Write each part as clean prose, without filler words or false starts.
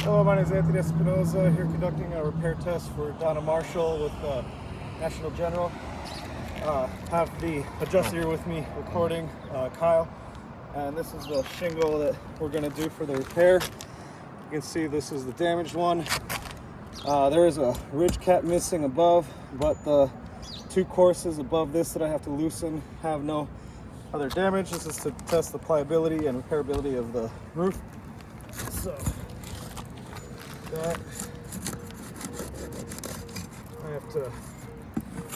Hello, my name is Anthony Espinoza, here conducting a repair test for Donna Marshall with National General. Have the adjuster here with me recording, Kyle, and this is the shingle that we're going to do for the repair. You can see this is the damaged one. There is a ridge cap missing above, but the two courses above this that I have to loosen have no other damage. This is to test the pliability and repairability of the roof. So that I have to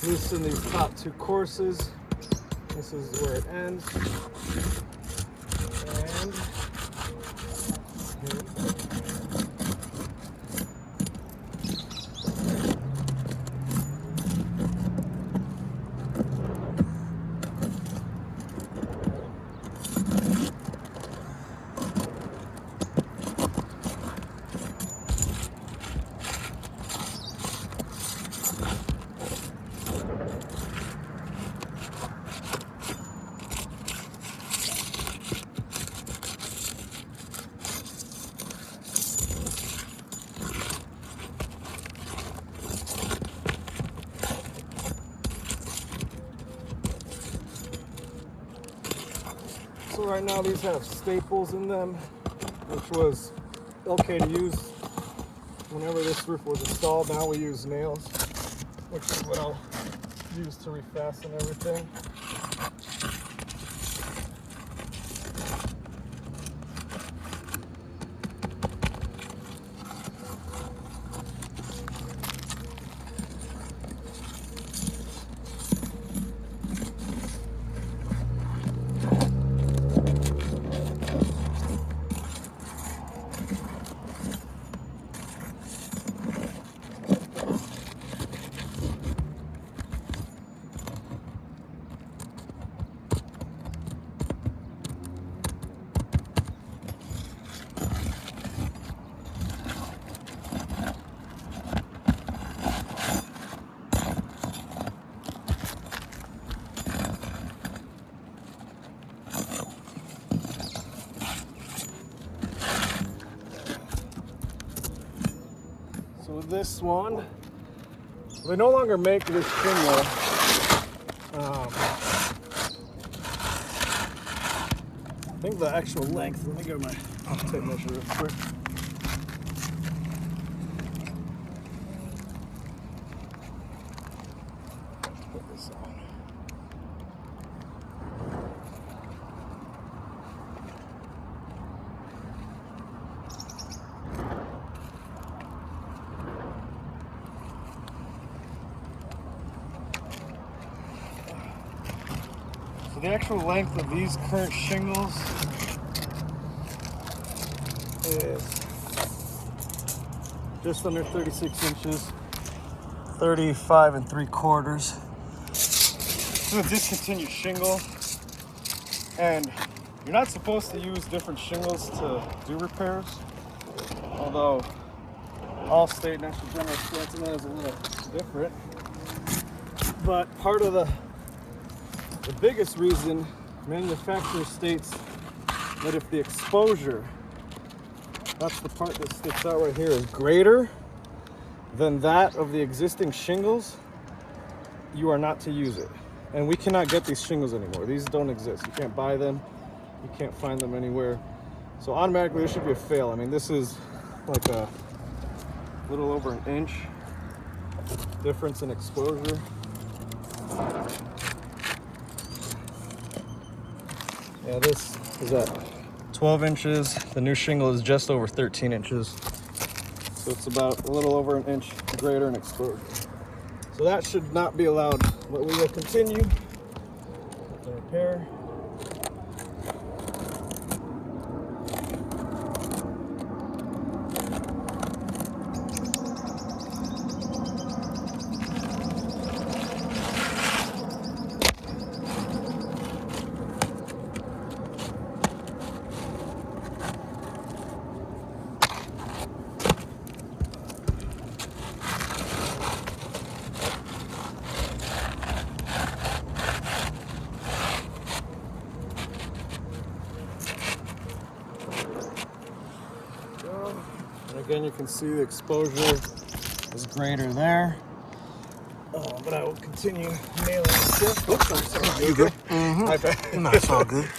loosen these top two courses. This is where it ends. And so right now these have staples in them, which was okay to use whenever this roof was installed. Now we use nails, which is what I'll use to refasten everything. So with this one, they no longer make this shingle. I think the actual length, let me get my tape measure real quick. Put this on. So the actual length of these current shingles is just under 36 inches, 35 3/4. This is a discontinued shingle, and you're not supposed to use different shingles to do repairs, although all state National General Wisconsin is a little different. But part of the biggest reason, manufacturer states that if the exposure, that's the part that sticks out right here, is greater than that of the existing shingles, you are not to use it. And we cannot get these shingles anymore. These don't exist. You can't buy them. You can't find them anywhere. So automatically this should be a fail. I mean, this is like a little over an inch difference in exposure. Yeah, this is at 12 inches. The new shingle is just over 13 inches. So it's about a little over an inch greater in exposure. So that should not be allowed, but we will continue with the repair. And again, you can see the exposure is greater there. But I will continue nailing this. Oops, I'm sorry. You good? Mm-hmm. My bad. No, it's all good.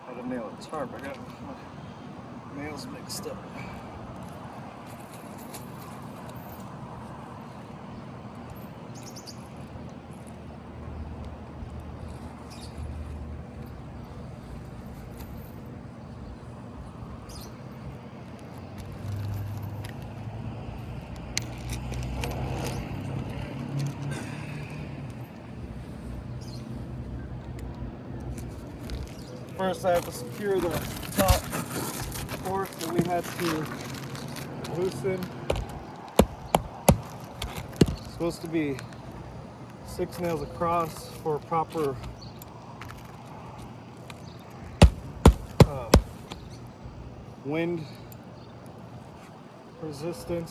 I had to nail it sharp. I got my nails mixed up. First, I have to secure the top fork that we had to loosen. It's supposed to be 6 nails across for proper wind resistance.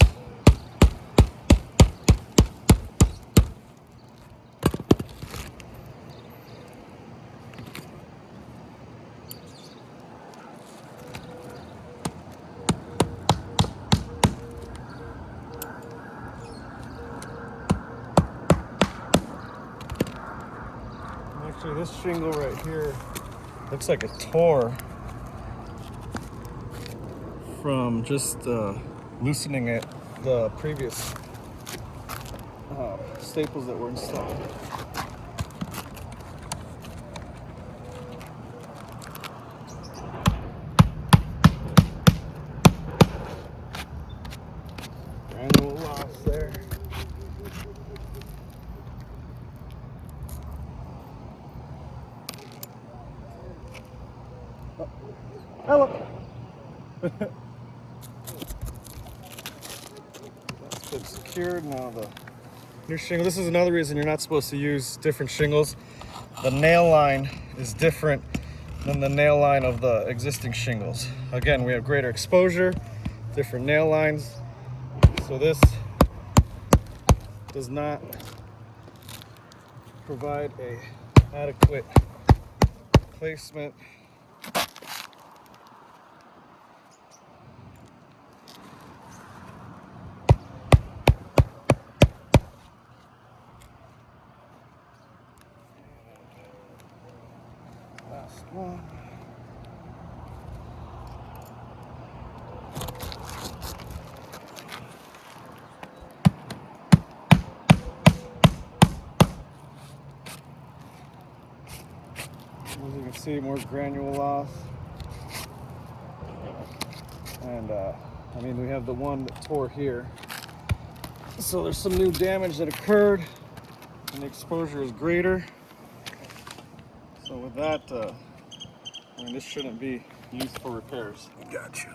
Actually, this shingle right here looks like it tore from just loosening it, the previous staples that were installed. Annual loss there. Oh. Hello. That's been secured. Now the new shingle. This is another reason you're not supposed to use different shingles. The nail line is different than the nail line of the existing shingles. Again, we have greater exposure, different nail lines. So this does not provide a adequate placement. Last one. As you can see, more granule loss. And I mean, we have the one that tore here. So there's some new damage that occurred and the exposure is greater. So with that, I mean, this shouldn't be used for repairs. Gotcha.